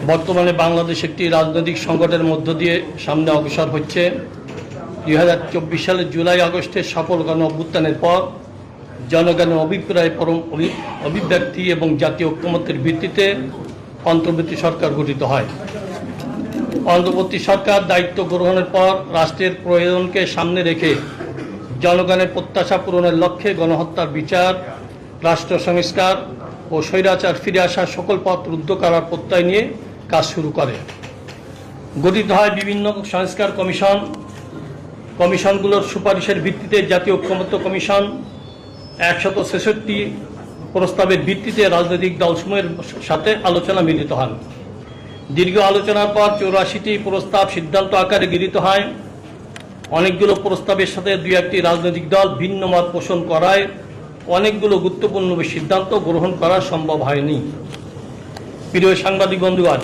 বর্তমানে বাংলাদেশ একটি রাজনৈতিক সংকটের মধ্য দিয়ে সামনে অগ্রসর হচ্ছে। 2024 সালের জুলাই আগস্টের সফল গণ অভ্যুত্থানের পর জনগণের অভিপ্রায় পরম অভিব্যক্তি এবং জাতীয় ঐক্যমত্যের ভিত্তিতে অন্তর্বর্তী সরকার গঠিত হয়। অন্তর্বর্তী সরকার দায়িত্ব গ্রহণের পর রাষ্ট্রের প্রয়োজনকে সামনে রেখে জনগণের প্রত্যাশা পূরণের লক্ষ্যে গণহত্যার বিচার, রাষ্ট্র সংস্কার ও স্বৈরাচার ফিরে আসার সকল পথ রুদ্ধ করার প্রত্যয় নিয়ে কাজ শুরু করে। গঠিত হয় বিভিন্ন সংস্কার কমিশনগুলোর সুপারিশের ভিত্তিতে জাতীয় ঐক্যমত্য কমিশন 166 প্রস্তাবের ভিত্তিতে রাজনৈতিক দলসমূহের সাথে আলোচনা মিলিত হন। দীর্ঘ আলোচনার পর 84টি প্রস্তাব সিদ্ধান্ত আকারে গৃহীত হয়। অনেকগুলো প্রস্তাবের সাথে দুই একটি রাজনৈতিক দল ভিন্ন মত পোষণ করায় অনেকগুলো গুরুত্বপূর্ণ সিদ্ধান্ত গ্রহণ করা সম্ভব হয়নি। প্রিয় সাংবাদিক বন্ধুগণ,